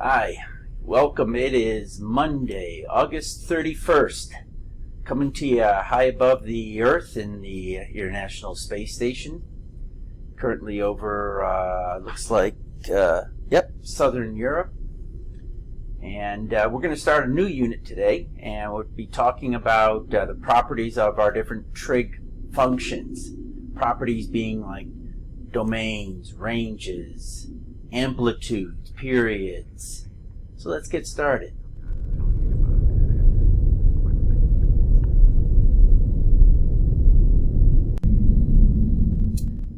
Hi, welcome. It is Monday, August 31st, coming to you high above the Earth in the International Space Station. Currently over, looks like, Southern Europe. And we're going to start a new unit today, and we'll be talking about the properties of our different trig functions. Properties being like domains, ranges, amplitudes, periods. So let's get started.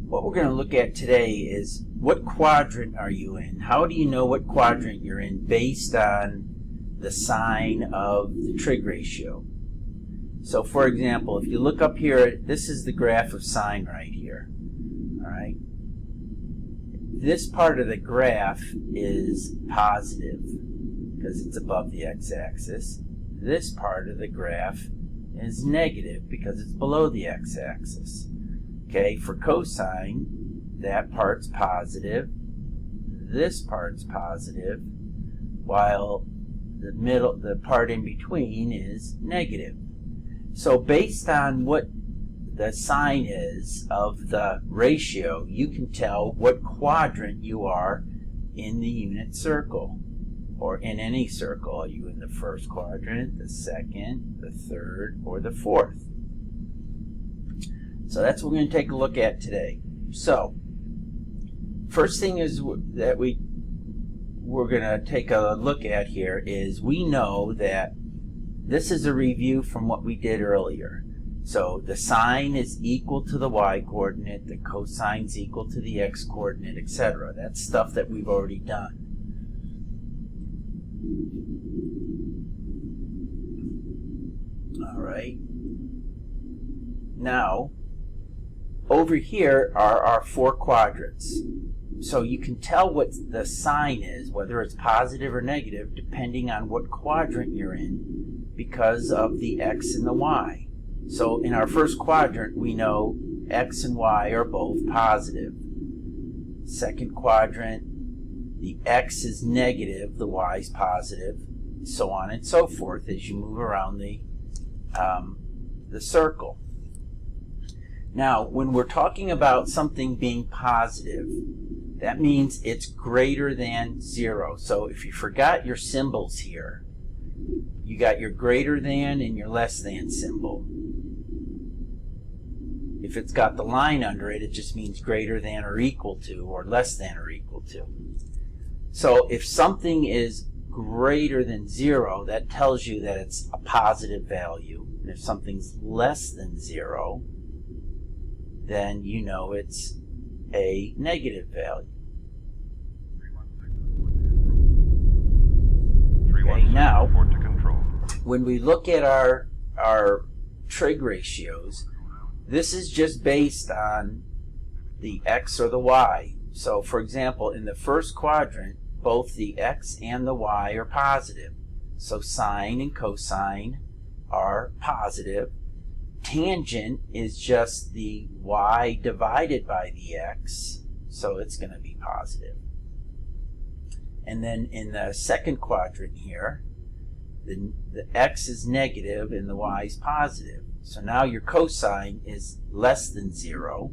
What we're going to look at today is what quadrant are you in? How do you know what quadrant you're in based on the sign of the trig ratio? So for example, if you look up here, this is the graph of sine right here. All right. This part of the graph is positive because it's above the x-axis. This part of the graph is negative because it's below the x-axis. Okay, for cosine, that part's positive, this part's positive, while the part in between is negative. So based on what the sign is of the ratio, you can tell what quadrant you are in the unit circle, or in any circle. Are you in the first quadrant, the second, the third, or the fourth? So that's what we're going to take a look at today. So first thing is that we're going to take a look at here is we know that this is a review from what we did earlier. So the sine is equal to the y-coordinate, the cosine is equal to the x-coordinate, etc. That's stuff that we've already done. All right. Now, over here are our four quadrants. So you can tell what the sign is, whether it's positive or negative, depending on what quadrant you're in, because of the x and the y. So in our first quadrant, we know x and y are both positive. Second quadrant, the x is negative, the y is positive, so on and so forth as you move around the circle. Now, when we're talking about something being positive, that means it's greater than 0. So if you forgot your symbols here, you got your greater than and your less than symbol. If it's got the line under it, it just means greater than or equal to, or less than or equal to. So if something is greater than 0, that tells you that it's a positive value. And if something's less than 0, then you know it's a negative value. Okay, now, when we look at our trig ratios, this is just based on the x or the y. So for example, in the first quadrant, both the x and the y are positive. So sine and cosine are positive. Tangent is just the y divided by the x, so it's going to be positive. And then in the second quadrant here, the x is negative and the y is positive. So now your cosine is less than 0.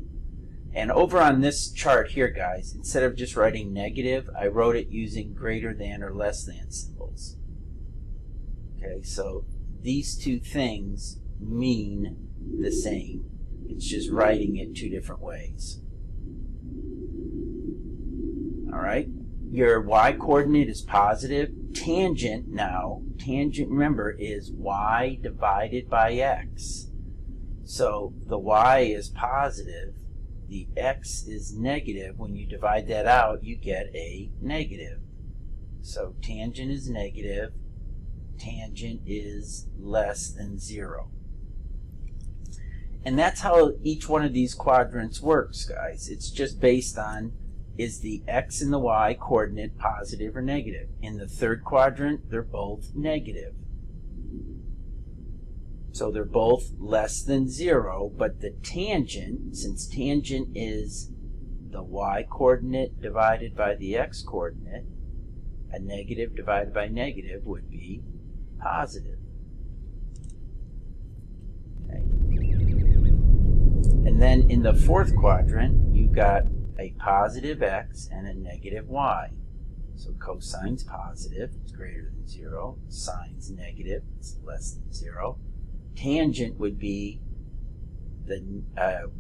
And over on this chart here, guys, instead of just writing negative, I wrote it using greater than or less than symbols. Okay, so these two things mean the same. It's just writing it two different ways. All right, your y-coordinate is positive. Tangent now, remember, is y divided by x. So the y is positive, the x is negative. When you divide that out, you get a negative. So tangent is negative, tangent is less than 0. And that's how each one of these quadrants works, guys. It's just based on, is the x and the y coordinate positive or negative? In the third quadrant, they're both negative. So they're both less than 0, but the tangent, since tangent is the y coordinate divided by the x coordinate, a negative divided by negative would be positive. Okay. And then in the fourth quadrant, you've got a positive x and a negative y. So cosine's positive, it's greater than 0. Sine's negative, it's less than 0. Tangent would be the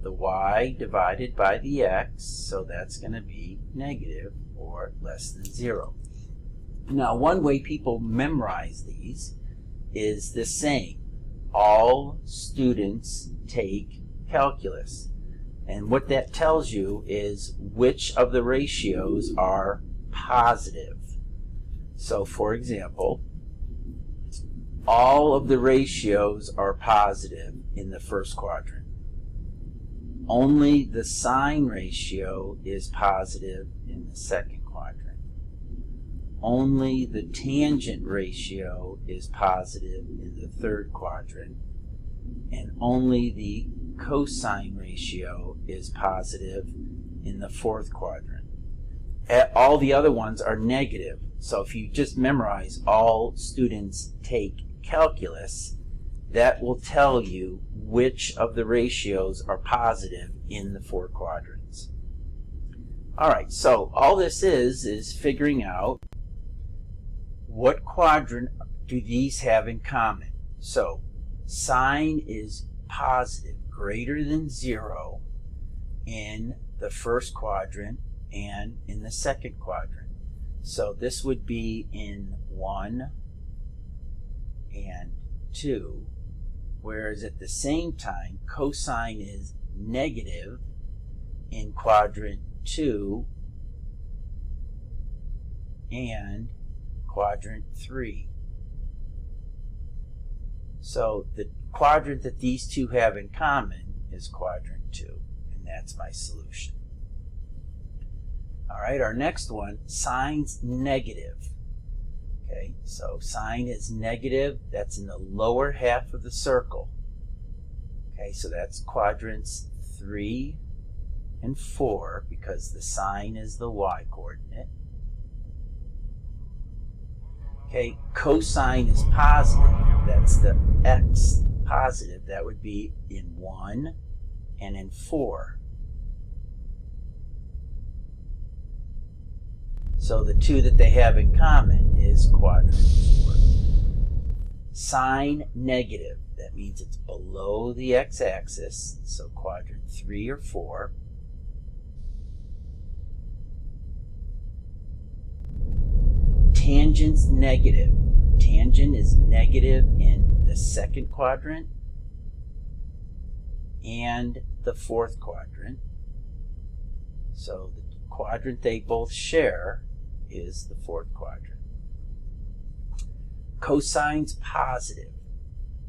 y divided by the x, so that's going to be negative or less than 0. Now, one way people memorize these is this saying, all students take calculus. And what that tells you is which of the ratios are positive. So, for example, all of the ratios are positive in the first quadrant. Only the sine ratio is positive in the second quadrant. Only the tangent ratio is positive in the third quadrant. And only the cosine ratio is positive in the fourth quadrant. All the other ones are negative. So if you just memorize all students take calculus, that will tell you which of the ratios are positive in the four quadrants. Alright, so all this is figuring out what quadrant do these have in common. So sine is positive, greater than 0 in the first quadrant and in the second quadrant. So this would be in 1 and 2, whereas at the same time cosine is negative in quadrant 2 and quadrant 3. So the quadrant that these two have in common is quadrant 2, and that's my solution. Alright, our next one, sine's negative. Okay, so sine is negative, that's in the lower half of the circle. Okay, so that's quadrants 3 and 4 because the sine is the y coordinate. Okay, cosine is positive, that's the x positive, that would be in 1 and in 4. So the two that they have in common is quadrant 4. Sine negative, that means it's below the x-axis, so quadrant 3 or 4. Tangent's negative. Tangent is negative in the second quadrant and the fourth quadrant. So the quadrant they both share is the fourth quadrant. Cosine's positive.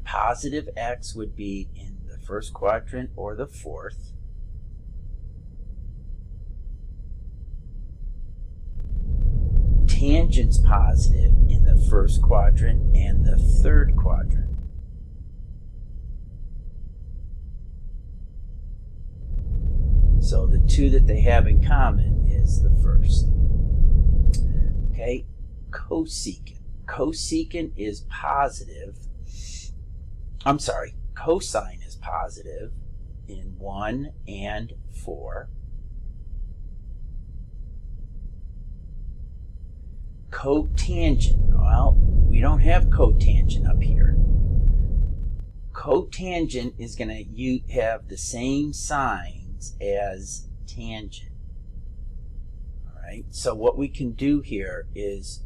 Positive x would be in the first quadrant or the fourth. Tangent's positive in the first quadrant and the third quadrant. So the two that they have in common is the first. Okay, cosecant. Cosecant is positive. I'm sorry, cosine is positive in 1 and 4. Cotangent, well, we don't have cotangent up here. Cotangent is going to have the same signs as tangent. Alright, so what we can do here is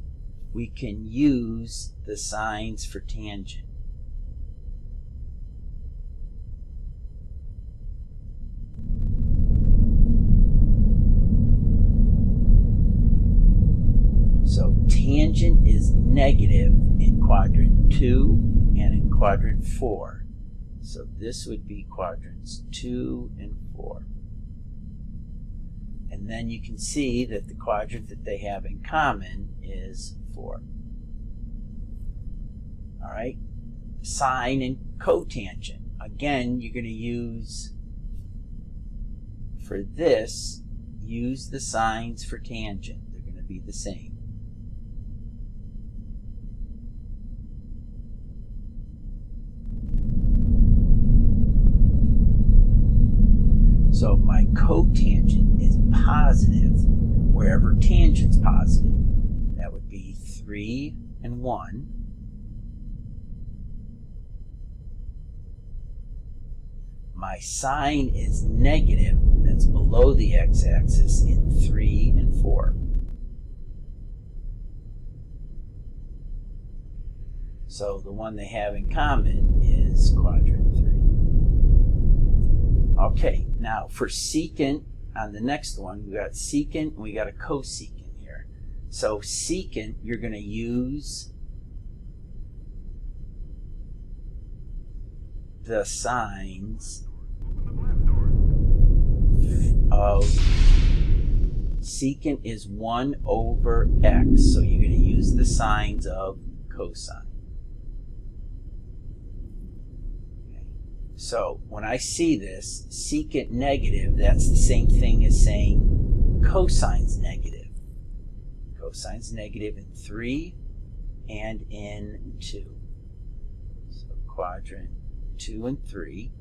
we can use the signs for tangent. So tangent is negative in quadrant 2 and in quadrant 4. So this would be quadrants 2 and 4. And then you can see that the quadrant that they have in common is 4. Alright, sine and cotangent. Again, you're going to use, for this, use the signs for tangent. They're going to be the same. So my cotangent is positive wherever tangent's positive. That would be 3 and 1. My sine is negative, that's below the x-axis, in 3 and 4. So the one they have in common is quadrant 3. Okay, now for secant, on the next one, we got secant and we got a cosecant here. So secant, you're going to use the signs of secant is 1 over x, so you're going to use the signs of cosine. Okay. So when I see this, secant negative, that's the same thing as saying cosine's negative. Cosine's negative in 3 and in 2. So quadrant 2 and 3.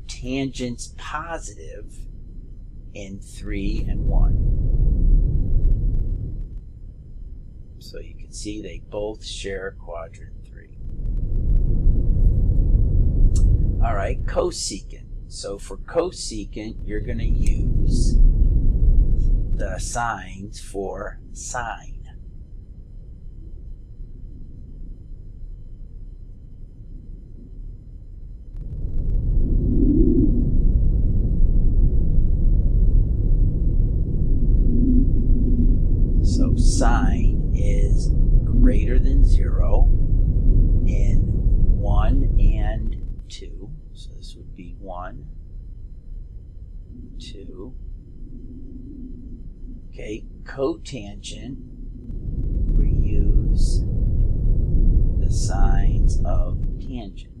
Tangent's positive in 3 and 1. So you can see they both share quadrant 3. All right, cosecant. So for cosecant, you're going to use the signs for sine. So sine is greater than 0 in 1 and 2. So this would be 1, 2. Okay, cotangent, we use the signs of tangent.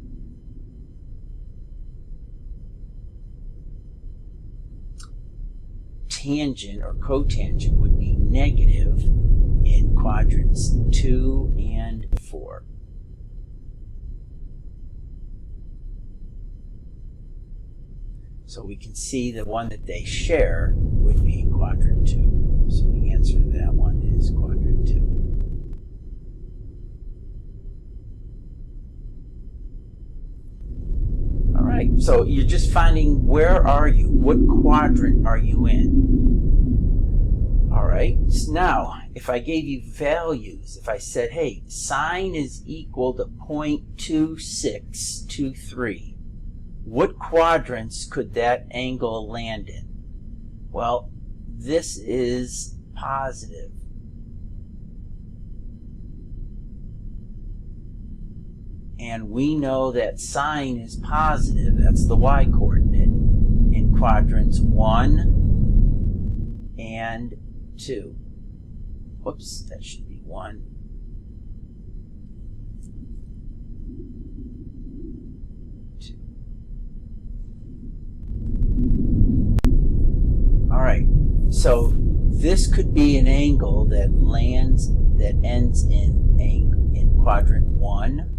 Tangent or cotangent would be negative in quadrants 2 and 4. So we can see the one that they share would be quadrant 2. So the answer to that one is quadrant 2. All right, so you're just finding where are you? What quadrant are you in? All right, so now if I gave you values, if I said, hey, sine is equal to 0.2623, what quadrants could that angle land in? Well, this is positive. And we know that sine is positive, that's the y-coordinate, in quadrants 1 and 2. Whoops, that should be 1. All right, so this could be an angle that ends in quadrant 1,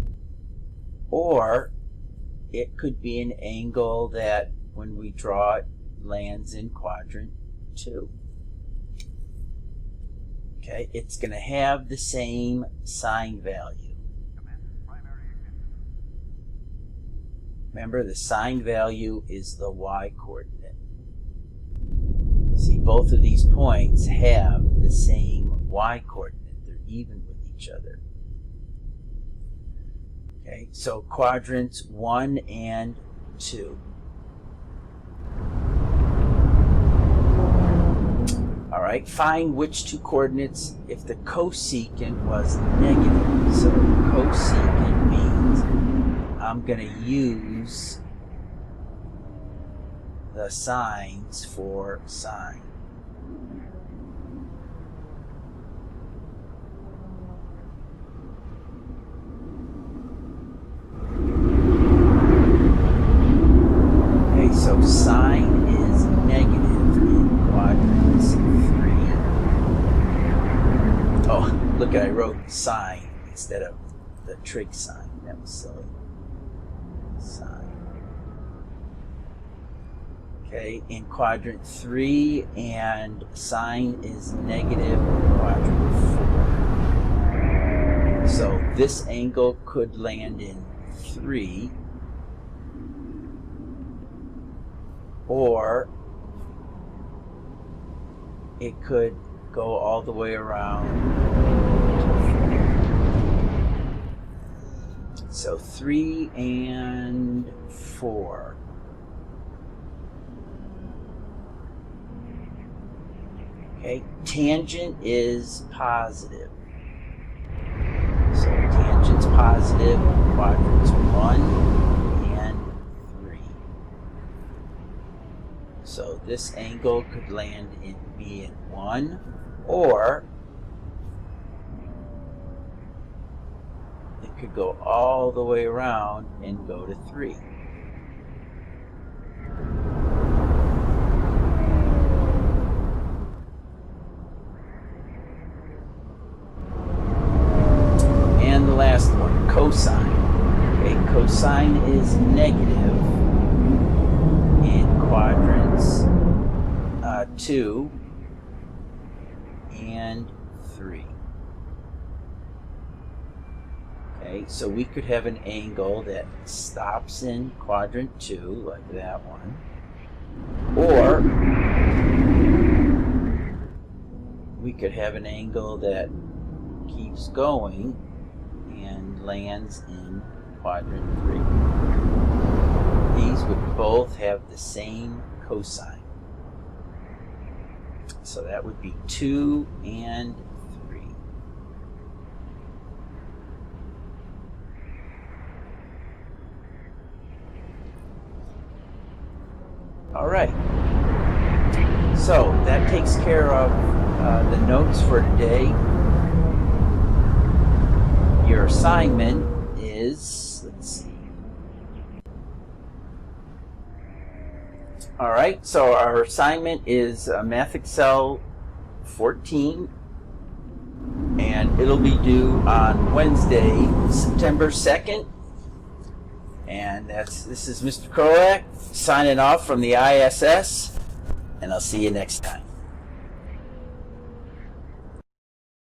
or it could be an angle that, when we draw it, lands in quadrant 2. Okay, it's going to have the same sine value. Remember, the sine value is the y-coordinate. See, both of these points have the same y-coordinate. They're even with each other. Okay, so quadrants 1 and 2. All right, find which two coordinates if the cosecant was negative. So cosecant means I'm going to use the signs for sine. Okay, so sine is negative in quadrants 3. Oh, look, I wrote sine instead of the trig sign. That was silly. Sine. Okay, in quadrant 3, and sine is negative in quadrant 4. So this angle could land in 3, or it could go all the way around to 4. So 3 and 4. Okay, tangent is positive. So tangent's positive, quadrants 1 and 3. So this angle could land in B in 1, or it could go all the way around and go to 3. And the last one, cosine. Okay, cosine is negative in quadrants 2 and 3. Okay, so we could have an angle that stops in quadrant 2, like that one, or we could have an angle that keeps going and lands in quadrant 3. These would both have the same cosine. So that would be 2 and 3. All right. So that takes care of the notes for today. Your assignment is, let's see. All right, so our assignment is Math Excel 14, and it'll be due on Wednesday, September 2nd. And this is Mr. Krolak signing off from the ISS, and I'll see you next time.